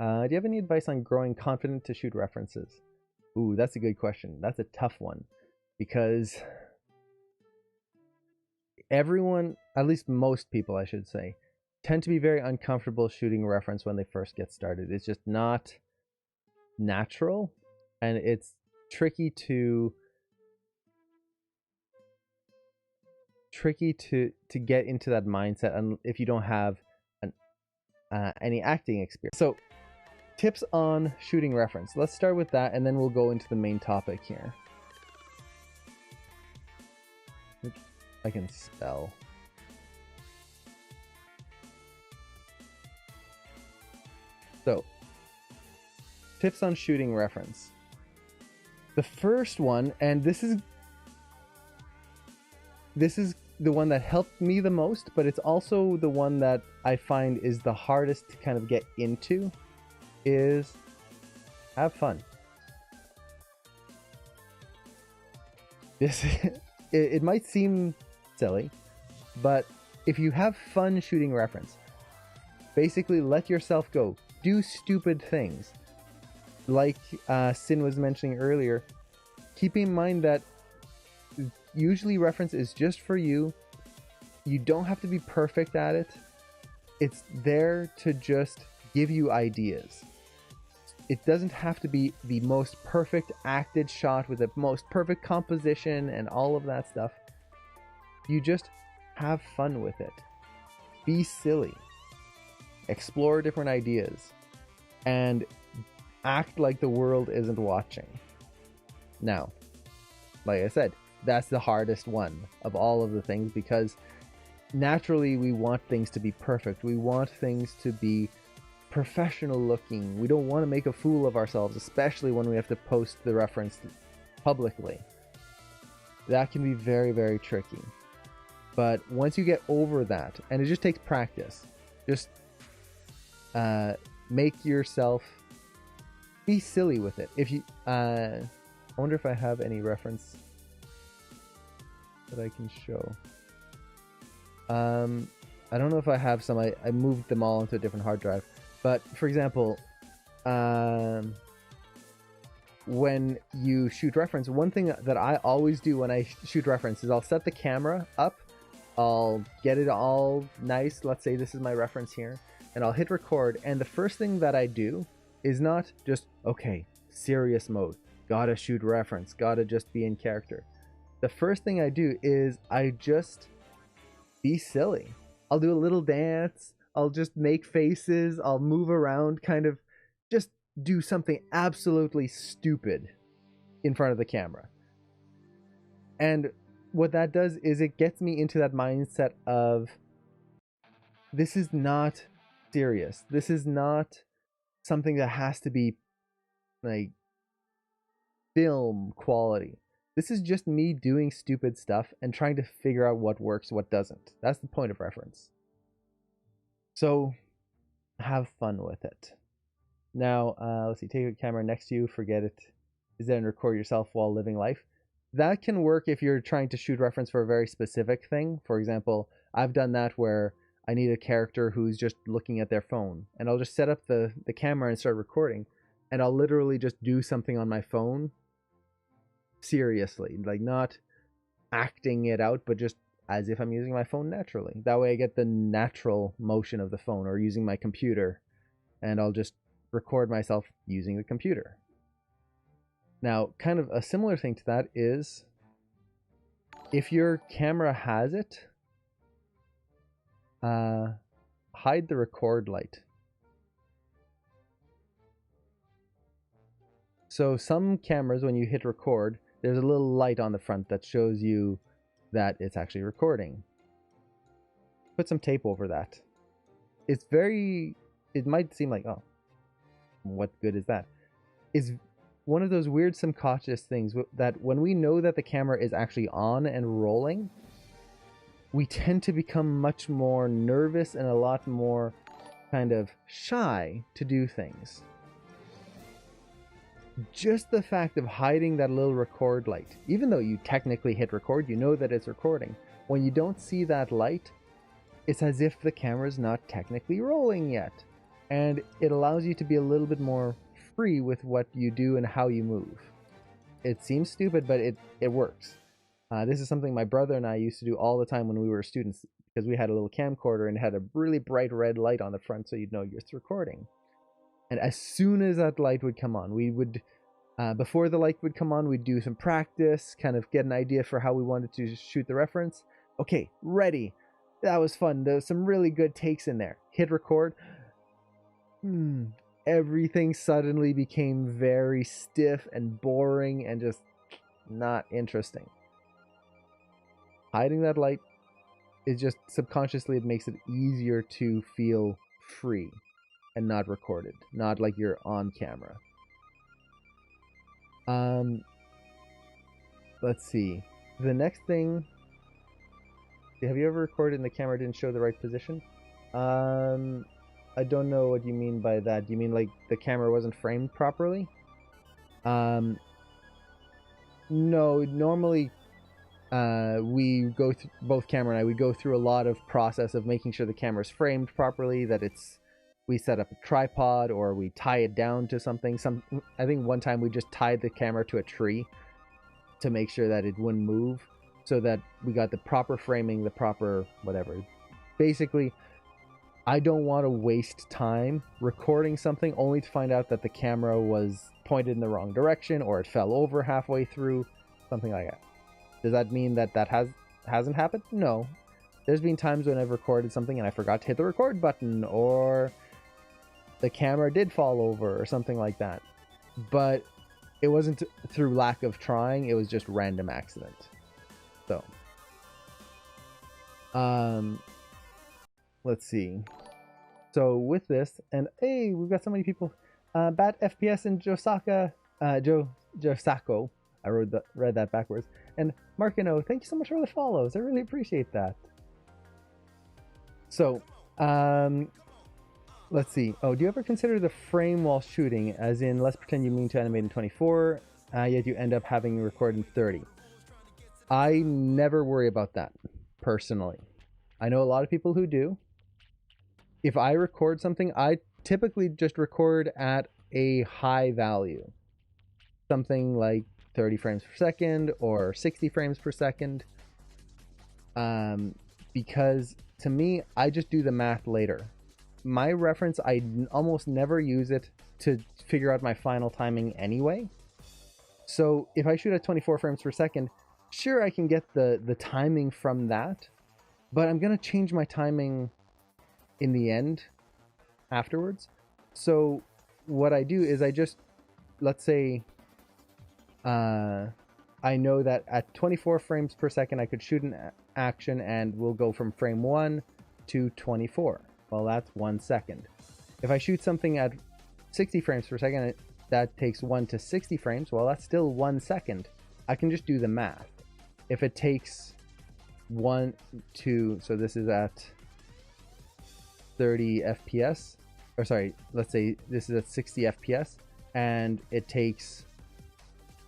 Do you have any advice on growing confident to shoot references? Ooh, that's a good question. That's a tough one because everyone, at least most people, I should say, tend to be very uncomfortable shooting reference when they first get started. It's just not natural, and it's tricky to get into that mindset and if you don't have any acting experience. So tips on shooting reference. Let's start with that and then we'll go into the main topic here. Oops, I can spell. So tips on shooting reference. The first one, and this is the one that helped me the most, but it's also the one that I find is the hardest to kind of get into, is have fun. It might seem silly, but if you have fun shooting reference, basically let yourself go. Do stupid things. Like Sin was mentioning earlier, keep in mind that usually reference is just for you. You don't have to be perfect at it. It's there to just give you ideas. It doesn't have to be the most perfect acted shot with the most perfect composition and all of that stuff. You just have fun with it. Be silly. Explore different ideas. And act like the world isn't watching. Now, like I said, that's the hardest one of all of the things because naturally we want things to be perfect. We want things to be professional looking. We don't want to make a fool of ourselves, especially when we have to post the reference publicly. That can be very, very tricky. But once you get over that, and it just takes practice, just make yourself be silly with it. If you I wonder if I have any reference that I can show. I don't know if I have some. I moved them all into a different hard drive. But for example, when you shoot reference, one thing that I always do when I shoot reference is I'll set the camera up. I'll get it all nice. Let's say this is my reference here, and I'll hit record. And the first thing that I do is not just, okay, serious mode, gotta shoot reference, gotta just be in character. The first thing I do is I just be silly. I'll do a little dance, I'll just make faces, I'll move around, kind of just do something absolutely stupid in front of the camera. And what that does is it gets me into that mindset of, this is not serious. This is not something that has to be like film quality. This is just me doing stupid stuff and trying to figure out what works, what doesn't. That's the point of reference. So have fun with it. Now, let's see, take a camera next to you, forget it. Is then record yourself while living life. That can work if you're trying to shoot reference for a very specific thing. For example, I've done that where I need a character who's just looking at their phone, and I'll just set up the camera and start recording, and I'll literally just do something on my phone seriously, like not acting it out, but just as if I'm using my phone naturally. That way I get the natural motion of the phone, or using my computer, and I'll just record myself using the computer. Now, kind of a similar thing to that is, if your camera has it, hide the record light. So some cameras, when you hit record, there's a little light on the front that shows you that it's actually recording. Put some tape over that. It might seem like, oh, what good is that? It's one of those weird subconscious things that when we know that the camera is actually on and rolling, we tend to become much more nervous and a lot more kind of shy to do things. Just the fact of hiding that little record light, even though you technically hit record, you know that it's recording. When you don't see that light, it's as if the camera's not technically rolling yet. and it allows you to be a little bit more free with what you do and how you move. It seems stupid, but it works. This is something my brother and I used to do all the time when we were students, because we had a little camcorder and it had a really bright red light on the front so you'd know you're recording. And as soon as that light would come on, we would, before the light would come on, we'd do some practice, kind of get an idea for how we wanted to shoot the reference. Okay, ready. That was fun. There was some really good takes in there. Hit record. Everything suddenly became very stiff and boring and just not interesting. Hiding that light is just subconsciously, it makes it easier to feel free and not recorded, not like you're on camera. Let's see. The next thing, have you ever recorded and the camera didn't show the right position? I don't know what you mean by that. Do you mean like the camera wasn't framed properly? No, normally we go through, both camera and I, we go through a lot of process of making sure the camera's framed properly, that we set up a tripod or we tie it down to something. I think one time we just tied the camera to a tree to make sure that it wouldn't move, so that we got the proper framing, the proper whatever. Basically, I don't want to waste time recording something only to find out that the camera was pointed in the wrong direction or it fell over halfway through, something like that. Does that mean that hasn't happened? No. There's been times when I've recorded something and I forgot to hit the record button, or the camera did fall over or something like that. But it wasn't through lack of trying, it was just random accident. So, let's see. So with this, and hey, we've got so many people. Bat FPS and Josaka, Josako. I read that backwards. And Markino, thank you so much for the follows. I really appreciate that. So, let's see. Oh, do you ever consider the frame while shooting? As in, let's pretend you mean to animate in 24, yet you end up having to record in 30. I never worry about that, personally. I know a lot of people who do. If I record something, I typically just record at a high value. Something like 30 frames per second or 60 frames per second. Because to me, I just do the math later. My reference, I almost never use it to figure out my final timing anyway. So if I shoot at 24 frames per second, sure, I can get the timing from that, but I'm going to change my timing in the end afterwards. So what I do is I just, let's say, I know that at 24 frames per second, I could shoot an action and we'll go from frame 1 to 24. Well, that's 1 second. If I shoot something at 60 frames per second, that takes 1 to 60 frames. Well, that's still 1 second. I can just do the math. If it takes 1 to, so this is at 30 FPS, or sorry, let's say this is at 60 FPS and it takes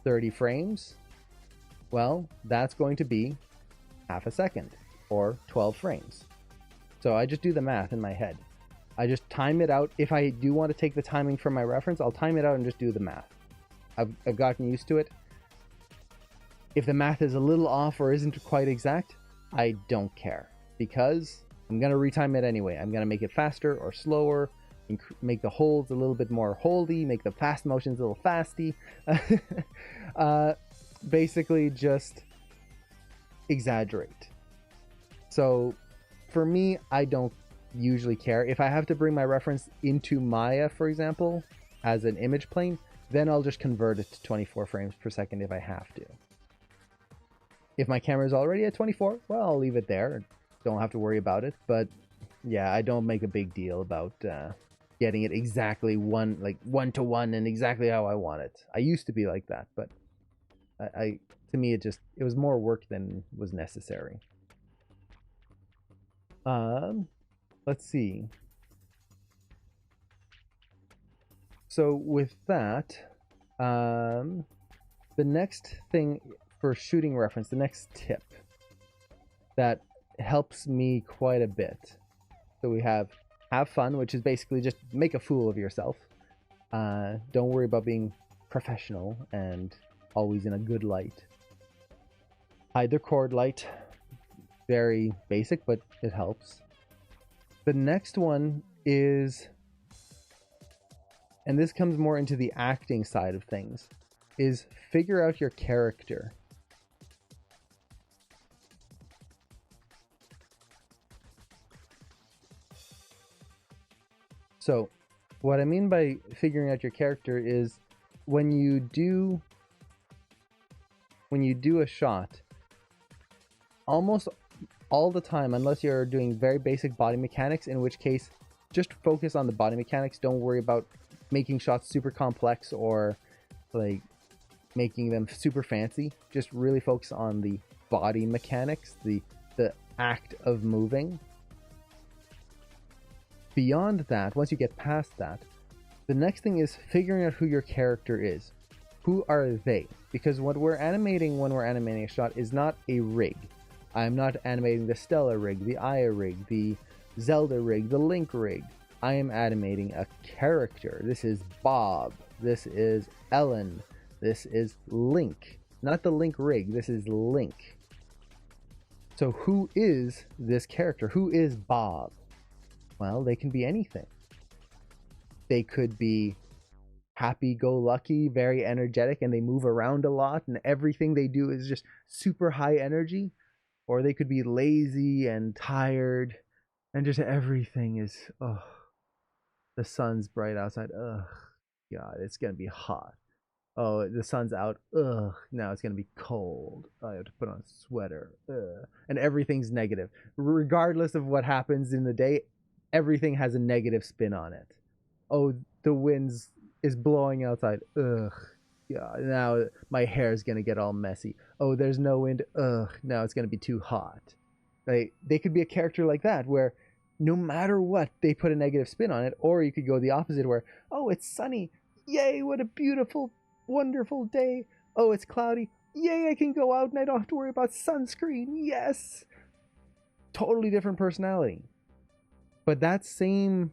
30 frames, well, that's going to be half a second or 12 frames. So I just do the math in my head. I just time it out. If I do want to take the timing from my reference, I'll time it out and just do the math. I've gotten used to it. If the math is a little off or isn't quite exact, I don't care, because I'm going to retime it anyway. I'm going to make it faster or slower, make the holds a little bit more holdy, make the fast motions a little fasty. Basically just exaggerate. So for me, I don't usually care. If I have to bring my reference into Maya, for example, as an image plane, then I'll just convert it to 24 frames per second if I have to. If my camera is already at 24, well, I'll leave it there. Don't have to worry about it. But yeah, I don't make a big deal about getting it exactly one to one and exactly how I want it. I used to be like that, but to me it was more work than was necessary. Let's see. So with that, the next thing for shooting reference, the next tip that helps me quite a bit. So we have have fun, which is basically just make a fool of yourself. Don't worry about being professional and always in a good light. Hide their cord light. Very basic, but it helps. The next one is, and this comes more into the acting side of things, is figure out your character. So what I mean by figuring out your character is when you do a shot, almost all the time, unless you're doing very basic body mechanics, in which case just focus on the body mechanics. Don't worry about making shots super complex or like making them super fancy. Just really focus on the body mechanics, the act of moving. Beyond that, once you get past that, the next thing is figuring out who your character is. Who are they? Because what we're animating when we're animating a shot is not a rig. I'm not animating the Stella rig, the Aya rig, the Zelda rig, the Link rig. I am animating a character. This is Bob. This is Ellen. This is Link. Not the Link rig. This is Link. So who is this character? Who is Bob? Well, they can be anything. They could be happy-go-lucky, very energetic, and they move around a lot, and everything they do is just super high energy. Or they could be lazy and tired, and just everything is, oh, the sun's bright outside. Ugh, God, it's gonna be hot. Oh, the sun's out. Ugh, now it's gonna be cold. I have to put on a sweater. Ugh. And everything's negative. Regardless of what happens in the day, everything has a negative spin on it. Oh, the wind is blowing outside. Ugh. Yeah, now my hair is gonna get all messy. Oh, there's no wind. Ugh, now it's gonna be too hot. They could be a character like that where no matter what, they put a negative spin on it. Or you could go the opposite where, oh, it's sunny. Yay, what a beautiful, wonderful day. Oh, it's cloudy. Yay, I can go out and I don't have to worry about sunscreen. Yes. Totally different personality. But that same,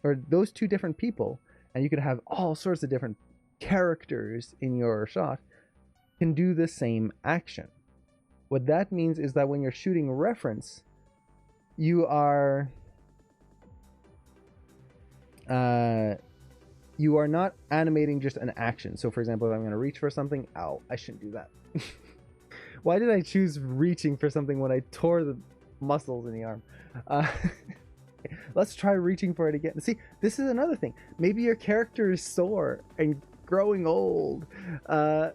or those two different people, and you could have all sorts of different characters in your shot, can do the same action. What that means is that when you're shooting reference, you are not animating just an action. So for example, if I'm going to reach for something, ow, I shouldn't do that. Why did I choose reaching for something when I tore the muscles in the arm? Let's try reaching for it again. See, this is another thing. Maybe your character is sore and growing old. Oh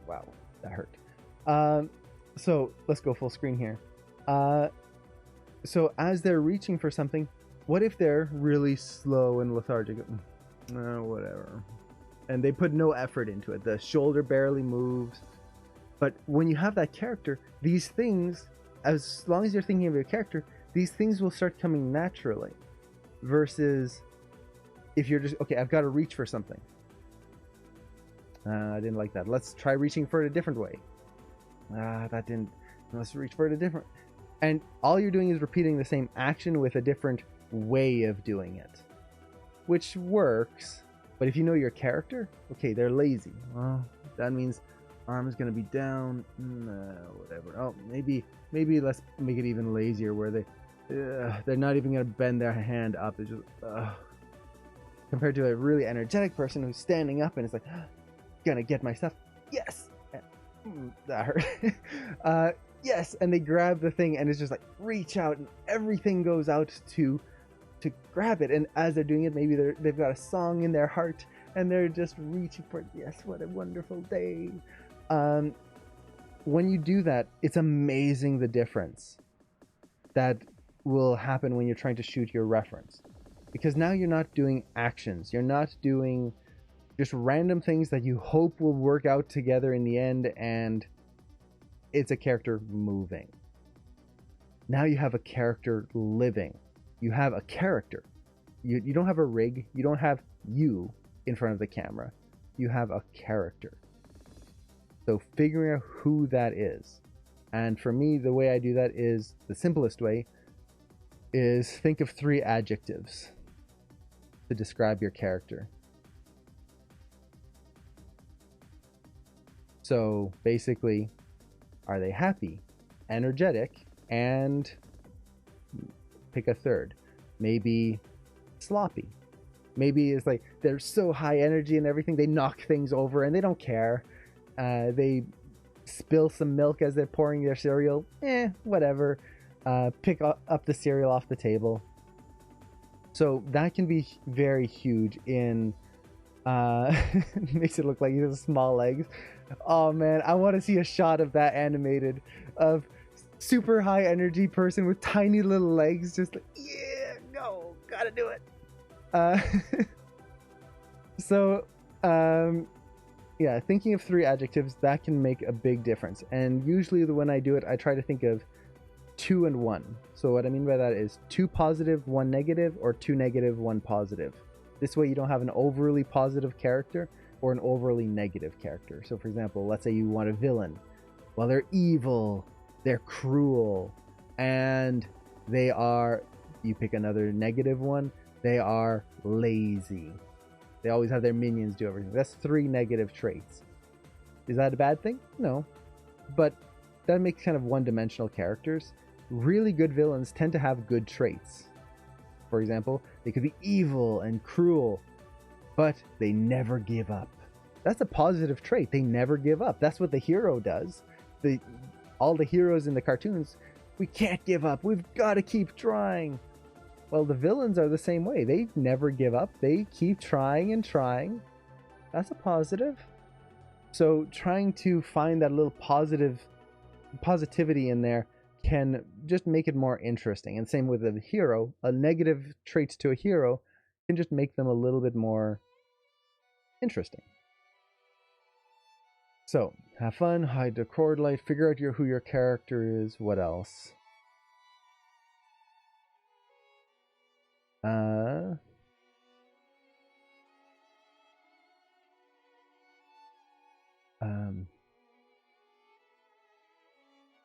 wow, that hurt. So let's go full screen here. So as they're reaching for something, what if they're really slow and lethargic? Whatever. And they put no effort into it. The shoulder barely moves. But when you have that character, these things, as long as you're thinking of your character, these things will start coming naturally. Versus if you're just, okay, I've got to reach for something. I didn't like that. Let's try reaching for it a different way. That didn't. Let's reach for it a different. And all you're doing is repeating the same action with a different way of doing it. Which works. But if you know your character, okay, they're lazy. Well, that means arm is going to be down. Whatever. Oh, maybe let's make it even lazier where they're not even going to bend their hand up. It's just, compared to a really energetic person who's standing up and is like, gonna get my stuff. Yes! That hurt. Yes! And they grab the thing and it's just like, reach out and everything goes out to grab it. And as they're doing it, maybe they've got a song in their heart and they're just reaching for it. Yes, what a wonderful day. When you do that, it's amazing the difference that will happen when you're trying to shoot your reference. Because now you're not doing actions. You're not doing just random things that you hope will work out together in the end, and it's a character moving. Now you have a character living. You have a character. You don't have a rig. You don't have you in front of the camera. You have a character. So figuring out who that is And for me, the way I do that is the simplest way is think of 3 adjectives to describe your character. So basically, are they happy, energetic, and pick a third? Maybe sloppy. Maybe it's like they're so high energy and everything, they knock things over and they don't care. They spill some milk as they're pouring their cereal. Whatever. Pick up the cereal off the table. So that can be very huge in makes it look like he has small legs. Oh man, I want to see a shot of that animated, of super high energy person with tiny little legs, just like, yeah, go, gotta do it. Yeah, thinking of 3 adjectives, that can make a big difference. And usually when I do it, I try to think of 2 and 1. So what I mean by that is 2 positive, 1 negative, or 2 negative, 1 positive. This way you don't have an overly positive character or an overly negative character. So for example, let's say you want a villain. Well, they're evil, they're cruel, and they are, you pick another negative one, they are lazy. They always have their minions do everything. That's 3 negative traits. Is that a bad thing? No. But that makes kind of one-dimensional characters. Really good villains tend to have good traits. For example, they could be evil and cruel, but they never give up. That's a positive trait. They never give up. That's what the hero does. All the heroes in the cartoons, we can't give up. We've got to keep trying. Well, the villains are the same way. They never give up. They keep trying and trying. That's a positive. So trying to find that little positivity in there can just make it more interesting. And same with a hero. A negative trait to a hero can just make them a little bit more interesting. So have fun, hide the chord light, figure out who your character is. What else?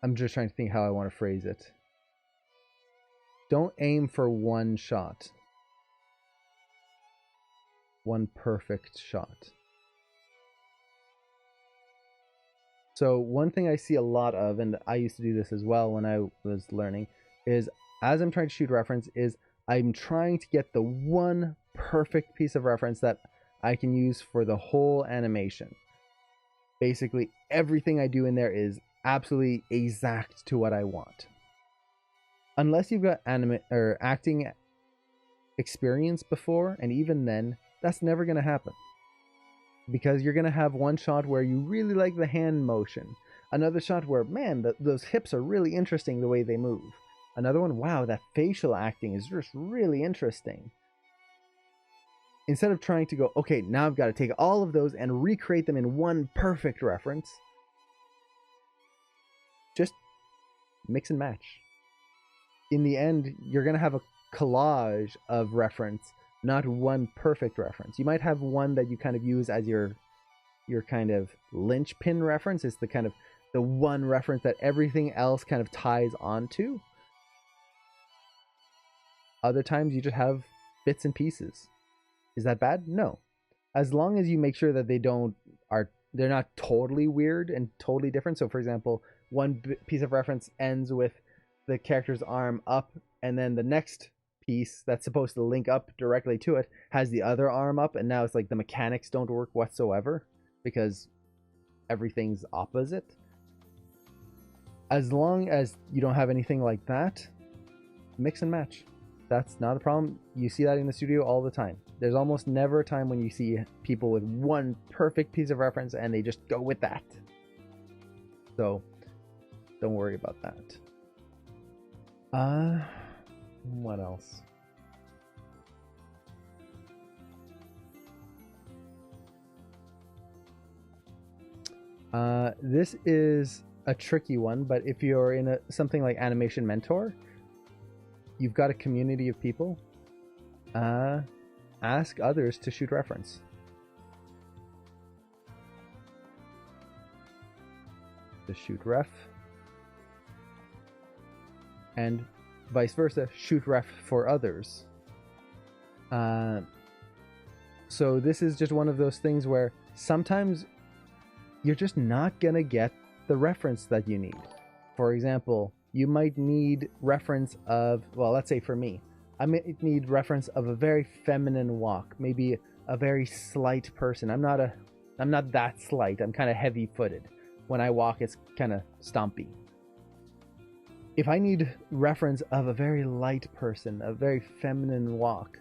I'm just trying to think how I want to phrase it. Don't aim for one shot. One perfect shot. So one thing I see a lot of, and I used to do this as well when I was learning, is as I'm trying to shoot reference, is I'm trying to get the one perfect piece of reference that I can use for the whole animation. Basically, everything I do in there is absolutely exact to what I want. Unless you've got acting experience before, and even then, that's never going to happen. Because you're going to have one shot where you really like the hand motion. Another shot where, man, those hips are really interesting the way they move. Another one, wow, that facial acting is just really interesting. Instead of trying to go, okay, now I've got to take all of those and recreate them in one perfect reference, just mix and match. In the end, you're going to have a collage of reference, not one perfect reference. You might have one that you kind of use as your kind of linchpin reference. It's the kind of the one reference that everything else kind of ties onto. Other times you just have bits and pieces. Is that bad? No. As long as you make sure that they're not totally weird and totally different. So for example, one piece of reference ends with the character's arm up, and then the next piece that's supposed to link up directly to it has the other arm up, and now it's like the mechanics don't work whatsoever because everything's opposite. As long as you don't have anything like that, mix and match. That's not a problem. You see that in the studio all the time. There's almost never a time when you see people with one perfect piece of reference and they just go with that. So don't worry about that. What else? This is a tricky one, but if you're in something like Animation Mentor, you've got a community of people. Ask others to shoot reference. To shoot ref. and vice versa, shoot ref for others. So this is just one of those things where sometimes you're just not gonna get the reference that you need. For example, you might need reference of, well, let's say for me, I might need reference of a very feminine walk, maybe a very slight person. I'm not that slight. I'm kind of heavy-footed. When I walk, it's kind of stompy. If I need reference of a very light person, a very feminine walk,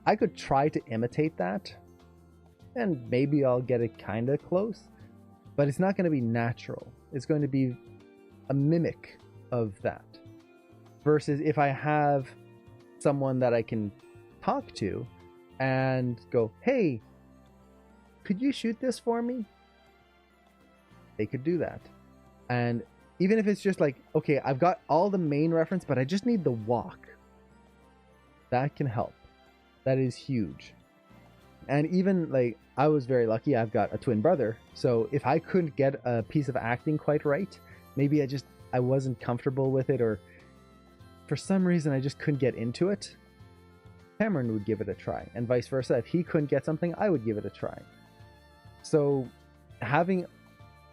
I could try to imitate that, and maybe I'll get it kind of close, but it's not going to be natural. It's going to be a mimic of that. Versus if I have someone that I can talk to and go, hey, could you shoot this for me? They could do that. And even if it's just like, okay, I've got all the main reference, but I just need the walk. That can help. That is huge. And even like, I was very lucky, I've got a twin brother. So if I couldn't get a piece of acting quite right, maybe I wasn't comfortable with it, or for some reason I just couldn't get into it, Cameron would give it a try. And vice versa. If he couldn't get something, I would give it a try. So having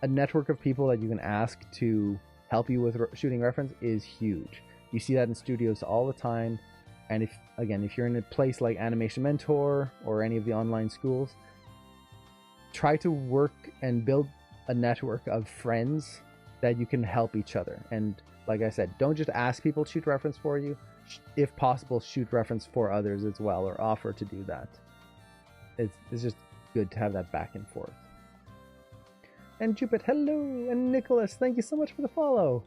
a network of people that you can ask to help you with shooting reference is huge. You see that in studios all the time. And if you're in a place like Animation Mentor or any of the online schools, try to work and build a network of friends that you can help each other. And like I said, don't just ask people to shoot reference for you. If possible, shoot reference for others as well, or offer to do that. It's just good to have that back and forth. And Jupit, hello! And Nicholas, thank you so much for the follow!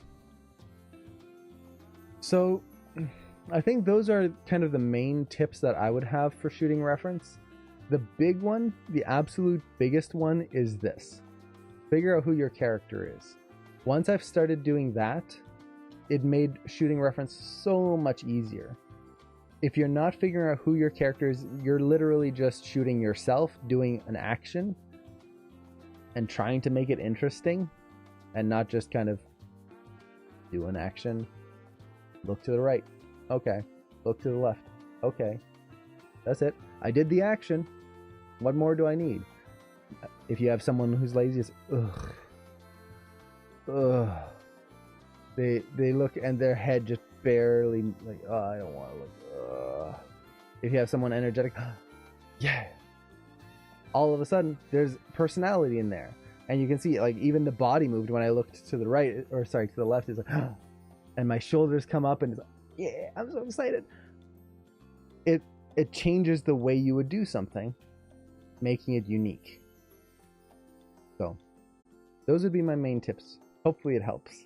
So, I think those are kind of the main tips that I would have for shooting reference. The big one, the absolute biggest one, is this. Figure out who your character is. Once I've started doing that, it made shooting reference so much easier. If you're not figuring out who your character is, you're literally just shooting yourself doing an action and trying to make it interesting and not just kind of do an action. Look to the right. Okay. Look to the left. Okay. That's it. I did the action. What more do I need? If you have someone who's lazy, it's ugh. They look and their head just barely like, oh, I don't want to look. If you have someone energetic, yeah. All of a sudden, there's personality in there, and you can see like even the body moved when I looked to the right, or sorry, to the left. Is like, and my shoulders come up, and it's like, yeah, I'm so excited. It changes the way you would do something, making it unique. So, those would be my main tips. Hopefully, it helps.